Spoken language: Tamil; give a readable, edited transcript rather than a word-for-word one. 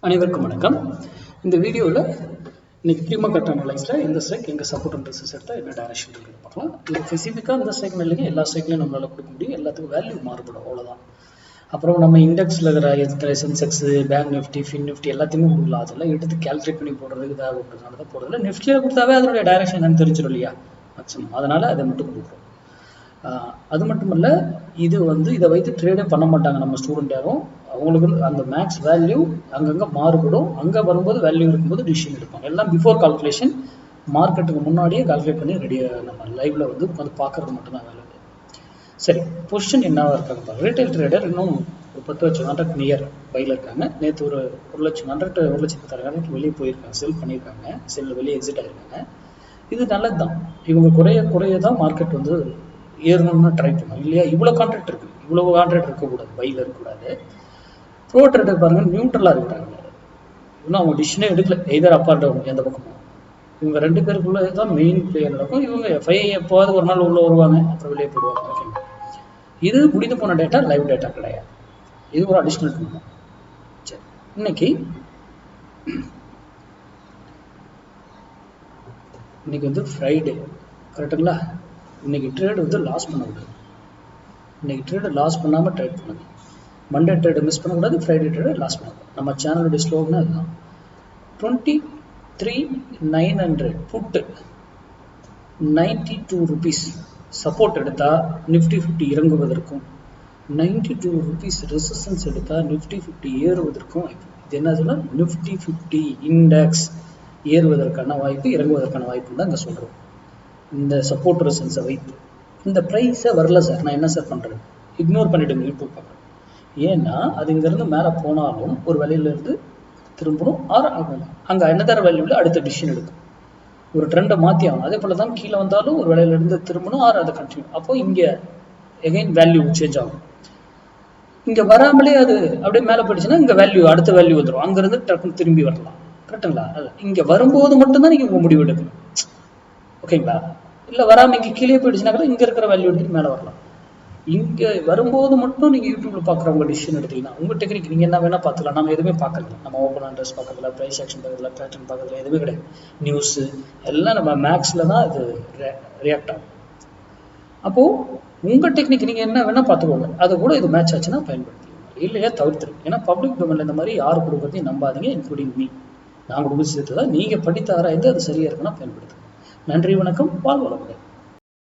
அனைவருக்கும் வணக்கம். இந்த வீடியோவில் இன்னைக்கு ப்ரீமா கட் அனலைஸில் இந்த ஸ்ட்ரைக் எங்கே சப்போர்ட் அண்ட் ரெசிஸ்டன்ஸ் எடுத்தால் என்ன டைரக்ஷன் இருக்குது பார்க்கலாம். இது ஸ்பெசிஃபிக்காக இந்த ஸ்ட்ரைக் இல்லைங்க, எல்லா ஸ்ட்ரைக்லையும் நம்மளால் கொடுக்க முடியும். எல்லாத்துக்கும் வேல்யூ மாறுபடும், அவ்வளோதான். அப்புறம் நம்ம இண்டெக்ஸில் இருக்கிற Sensex, bank Nifty, fin Nifty எல்லாத்தையுமே கொடுக்கலாம். அதெல்லாம் எடுத்து கேல்குலேட் பண்ணி போடுறதுக்கு தேவைப்படுறதுனால தான் போடுறதில்ல. நிஃப்டியில் கொடுத்தாவே அதனுடைய டைரக்ஷன் என்னன்னு தெரிஞ்சிடும் இல்லையா மேக்ஸிமம், அதனால் அதை மட்டும் கொடுக்குறோம். அது மட்டும் இல்லை, இது இதை வைத்து ட்ரேடே பண்ண மாட்டாங்க நம்ம ஸ்டூடெண்ட் யாரும். அவங்களுக்கு அந்த மேக்ஸ் வேல்யூ அங்கங்கே மாறுபடும். அங்கே வரும்போது வேல்யூ இருக்கும்போது டிசிஷன் எடுப்பாங்க. எல்லாம் பிஃபோர் கால்குலேஷன், மார்க்கெட்டுக்கு முன்னாடியே கால்குலேட் பண்ணி ரெடியாக நம்ம லைவ்ல உட்காந்து பார்க்கறது மட்டும்தான் வேலை. சரி, பொசிஷன் என்னவா இருக்காங்க. ரீட்டைல் ட்ரேடர் இன்னும் ஒரு 10 லட்சம் கான்ட்ராக்ட் நியர் பையில் இருக்காங்க. நேற்று ஒரு 1 லட்சம் கான்ட்ராக்ட் 1,10,000 கான்ட்ராக்ட் வெளியே போயிருக்காங்க, செல் பண்ணியிருக்காங்க, செல் வெளியே எக்ஸிட் ஆயிருக்காங்க. இது நல்லது தான். இவங்க குறைய தான் மார்க்கெட் ஏறணும்னு ட்ரை பண்ணும் இல்லையா. இவ்வளோ கான்ட்ராக்ட் இருக்கு, இவ்வளவு கான்ட்ராக்ட் இருக்கக்கூடாது, பையில் இருக்கக்கூடாது. ப்ரோ ட்ரேடர் பாருங்க, நியூட்ரலாக இருக்கிறாங்க. இன்னும் அவங்க டிசிஷனே எடுக்கல, எதர் அப் ஆர் டவுன் எந்த பக்கமும். இவங்க 2 பேருக்குள்ள தான் மெயின் பிளேயர் நடக்கும். இவங்க எஃப்ஐ எப்போவாது ஒரு நாள் உள்ள வருவாங்க, அப்புறம் வெளியே போடுவாங்க. ஓகேங்க, இது முடிந்து போன டேட்டா, லைவ் டேட்டா கிடையாது. இது ஒரு அடிஷ்னல் பண்ணுவோம். சரி, இன்னைக்கு ஃப்ரைடே கரெக்டுங்களா. இன்னைக்கு ட்ரேடு லாஸ் பண்ணக்கூடாது. இன்னைக்கு ட்ரேடு லாஸ் பண்ணாமல் ட்ரேட் பண்ணுங்க. மண்டே ட்ரேடு மிஸ் பண்ணக்கூடாது, ஃப்ரைடே ட்ரேடு லாஸ் பண்ணக்கூடாது. நம்ம சேனலுடைய ஸ்லோகம்னா அதுதான். 23,900 புட்டு 92 rupees சப்போர்ட் எடுத்தால் நிஃப்டி 50 இறங்குவதற்கும், 92 rupees ரெசிஸ்டன்ஸ் எடுத்தால் நிஃப்டி 50 ஏறுவதற்கும் வாய்ப்பு. இது என்ன சொல்லலாம், நிஃப்டி 50 இண்டெக்ஸ் ஏறுவதற்கான வாய்ப்பு, இறங்குவதற்கான வாய்ப்பு தான் இங்கே சொல்கிறோம். இந்த சப்போர்ட் ரெசிஸ்டன்ஸை வைத்து இந்த ப்ரைஸை வரல சார், நான் என்ன சார் பண்ணுறேன், இக்னோர் பண்ணிவிடுங்க யூடியூப் பார்க்குறேன். ஏன்னா அது இங்கேருந்து மேலே போனாலும் ஒரு வேலையிலேருந்து திரும்பணும், ஆறு ஆகும். அங்கே என்னதர வேல்யூவில் அடுத்த டிசிஷன் எடுக்கும், ஒரு ட்ரெண்டை மாற்றி ஆகணும். அதே போல் தான் கீழே வந்தாலும் ஒரு வேலையிலேருந்து திரும்பணும், ஆறு அதை கண்டினியூ. அப்போ இங்கே எகைன் வேல்யூ சேஞ்ச் ஆகும். இங்கே வராமலே அது அப்படியே மேலே போயிடுச்சுன்னா இங்கே வேல்யூ அடுத்த வேல்யூ வந்துடும், அங்கேருந்து டக்குன்னு திரும்பி வரலாம். கரெக்டுங்களா. இங்கே வரும்போது மட்டும்தான் நீங்கள் உங்கள் முடிவு எடுக்கணும். ஓகேங்களா. இல்லை வராமல் இங்கே கீழே போயிடுச்சுன்னா கூட இங்கே இருக்கிற வேல்யூ எடுத்துட்டு மேலே வரலாம். இங்கே வரும்போது மட்டும் நீங்கள் யூடியூப்பில் பார்க்குறவங்க டிசிஷன் எடுத்தீங்கன்னா உங்கள் டெக்னிக் நீங்கள் என்ன வேணால் பார்த்துக்கலாம். நம்ம எதுவுமே பார்க்கல, நம்ம ஓப்பன் அண்ட்ரஸ் பார்க்கறதுல, ப்ரைஸ் ஆக்ஷன் பார்க்கறதுல, பேட்டர்ன் பார்க்கறதுல எதுவுமே கிடையாது. நியூஸு எல்லாம் நம்ம மேக்ஸில் தான் இது ரியாக்ட் ஆகும். அப்போது உங்கள் டெக்னிக் நீங்கள் என்ன வேணால் பார்த்துக்கோங்க. அதை கூட இது மேட்ச் ஆச்சுன்னா பயன்படுத்திக்கோங்க, இல்லையா தவிர்த்துரு. ஏன்னா பப்ளிக் டொமைனில் இந்த மாதிரி யார் கொடுக்குறதையும் நம்பாதீங்க, இன்க்ளூடிங் மீ. நான் கொடுக்க சேர்த்து தான் நீங்கள் படித்த ஆராய்ந்து அது சரியாக இருக்குன்னா பயன்படுத்துங்க. நன்றி, வணக்கம், வாழ்வளமுடன்.